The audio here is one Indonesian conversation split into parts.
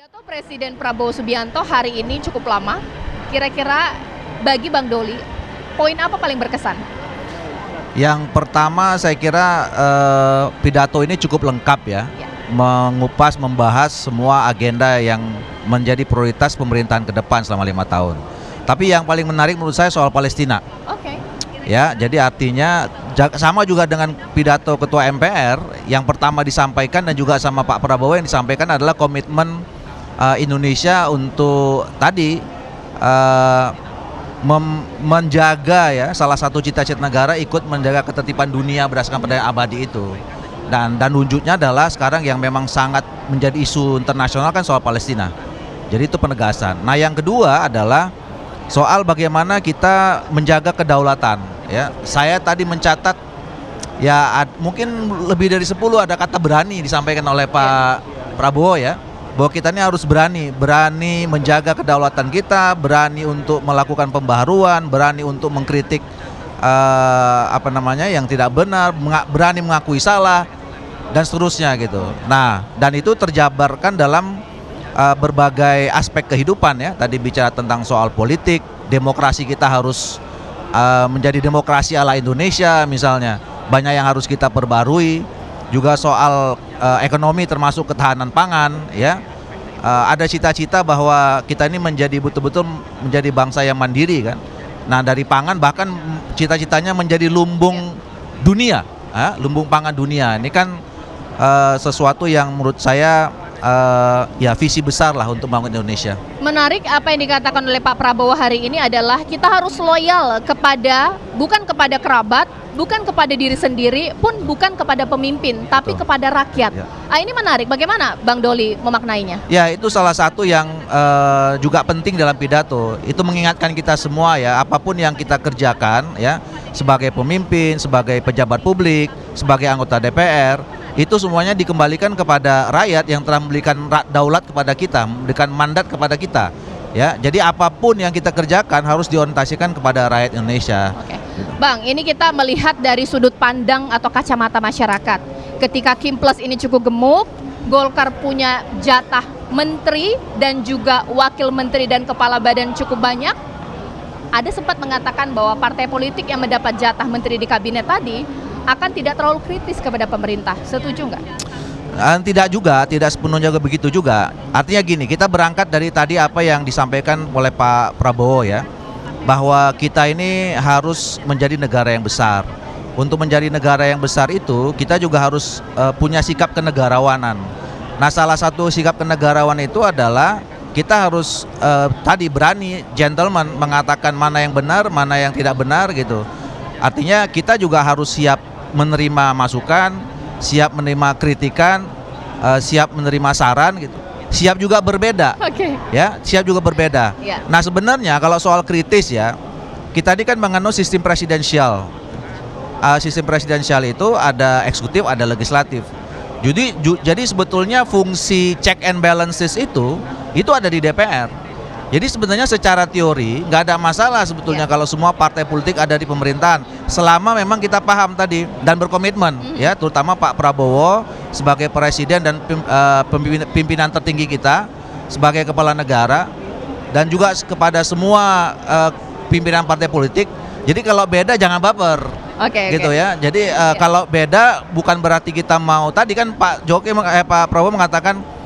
Pidato Presiden Prabowo Subianto hari ini cukup lama. Kira-kira bagi Bang Doli, poin apa paling berkesan? Yang pertama saya kira pidato ini cukup lengkap ya, mengupas, membahas semua agenda yang menjadi prioritas pemerintahan ke depan selama 5 tahun. Tapi yang paling menarik menurut saya soal Palestina. Oke. Ya, jadi artinya sama juga dengan pidato Ketua MPR yang pertama disampaikan dan juga sama Pak Prabowo yang disampaikan adalah komitmen Indonesia untuk tadi menjaga ya salah satu cita-cita negara ikut menjaga ketertiban dunia berdasarkan perdamaian abadi itu. Dan wujudnya adalah sekarang yang memang sangat menjadi isu internasional kan soal Palestina. Jadi itu penegasan. Nah, yang kedua adalah soal bagaimana kita menjaga kedaulatan ya. Saya tadi mencatat ya mungkin lebih dari 10 ada kata berani disampaikan oleh Pak Prabowo ya, bahwa kita ini harus berani menjaga kedaulatan kita, berani untuk melakukan pembaharuan, berani untuk mengkritik yang tidak benar, berani mengakui salah dan seterusnya gitu. Nah, dan itu terjabarkan dalam berbagai aspek kehidupan ya. Tadi bicara tentang soal politik, demokrasi kita harus menjadi demokrasi ala Indonesia misalnya. Banyak yang harus kita perbarui. Juga soal ekonomi termasuk ketahanan pangan ya. Ada cita-cita bahwa kita ini menjadi betul-betul menjadi bangsa yang mandiri kan. Nah, dari pangan bahkan cita-citanya menjadi lumbung dunia, lumbung pangan dunia. Ini kan sesuatu yang menurut saya ya visi besar lah untuk membangun Indonesia. Menarik apa yang dikatakan oleh Pak Prabowo hari ini adalah kita harus loyal bukan kepada kerabat, bukan kepada diri sendiri, pun bukan kepada pemimpin, tapi kepada rakyat. Ya. Ini menarik. Bagaimana Bang Doli memaknainya? Ya, itu salah satu yang juga penting dalam pidato. Itu mengingatkan kita semua ya, apapun yang kita kerjakan ya, sebagai pemimpin, sebagai pejabat publik, sebagai anggota DPR, itu semuanya dikembalikan kepada rakyat yang telah memberikan daulat kepada kita, memberikan mandat kepada kita. Ya, jadi apapun yang kita kerjakan harus diorientasikan kepada rakyat Indonesia. Oke. Bang, ini kita melihat dari sudut pandang atau kacamata masyarakat. Ketika Kim Plus ini cukup gemuk, Golkar punya jatah menteri dan juga wakil menteri dan kepala badan cukup banyak. Ada sempat mengatakan bahwa partai politik yang mendapat jatah menteri di kabinet tadi akan tidak terlalu kritis kepada pemerintah. Setuju nggak? Tidak sepenuhnya begitu juga. Artinya gini, kita berangkat dari tadi apa yang disampaikan oleh Pak Prabowo ya, bahwa kita ini harus menjadi negara yang besar. Untuk menjadi negara yang besar itu, kita juga harus punya sikap kenegarawanan. Nah, salah satu sikap kenegarawanan itu adalah kita harus tadi berani, gentleman, mengatakan mana yang benar, mana yang tidak benar gitu. Artinya kita juga harus siap menerima masukan, siap menerima kritikan, siap menerima saran gitu. Siap juga berbeda. Ya, siap juga berbeda. Nah, sebenarnya kalau soal kritis ya, kita ini kan menganut sistem presidensial. Sistem presidensial itu ada eksekutif, ada legislatif. Jadi sebetulnya fungsi check and balances itu ada di DPR. Jadi sebenarnya secara teori nggak ada masalah sebetulnya kalau semua partai politik ada di pemerintahan, selama memang kita paham tadi dan berkomitmen ya, terutama Pak Prabowo sebagai presiden dan pimpinan tertinggi kita sebagai kepala negara, dan juga kepada semua pimpinan partai politik. Jadi kalau beda jangan baper. Gitu ya. Jadi kalau beda bukan berarti kita mau, tadi kan Pak Prabowo mengatakan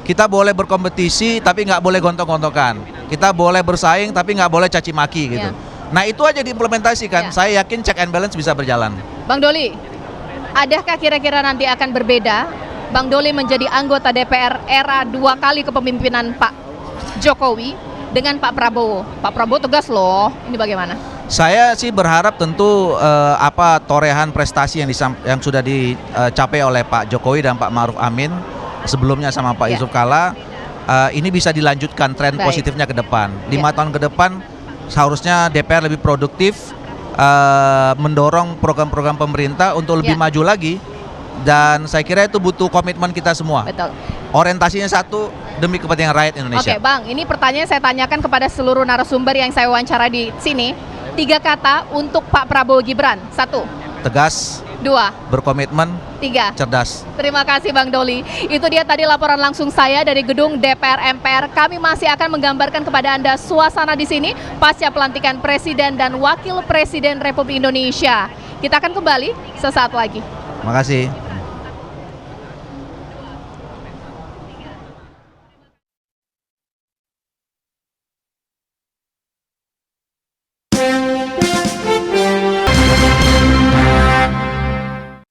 kita boleh berkompetisi tapi nggak boleh gontok-gontokan. Kita boleh bersaing tapi nggak boleh caci maki gitu. Nah, itu aja diimplementasikan. Saya yakin check and balance bisa berjalan. Bang Doli, adakah kira-kira nanti akan berbeda Bang Doli menjadi anggota DPR era 2 kali kepemimpinan Pak Jokowi dengan Pak Prabowo? Pak Prabowo tegas loh. Ini bagaimana? Saya sih berharap tentu torehan prestasi yang sudah dicapai oleh Pak Jokowi dan Pak Ma'ruf Amin sebelumnya sama Pak Yusuf Kalla, ini bisa dilanjutkan tren positifnya ke depan. 5 tahun ke depan seharusnya DPR lebih produktif, mendorong program-program pemerintah untuk lebih maju lagi, dan saya kira itu butuh komitmen kita semua. Betul. Orientasinya satu, demi kepentingan rakyat Indonesia. Oke, Bang, ini pertanyaan saya tanyakan kepada seluruh narasumber yang saya wawancara di sini. 3 kata untuk Pak Prabowo Gibran. 1. Tegas. 2, berkomitmen, 3. cerdas. Terima kasih Bang Doli. Itu dia tadi laporan langsung saya dari gedung DPR MPR. Kami masih akan menggambarkan kepada Anda suasana di sini pasca pelantikan Presiden dan Wakil Presiden Republik Indonesia. Kita akan kembali sesaat lagi. Makasih.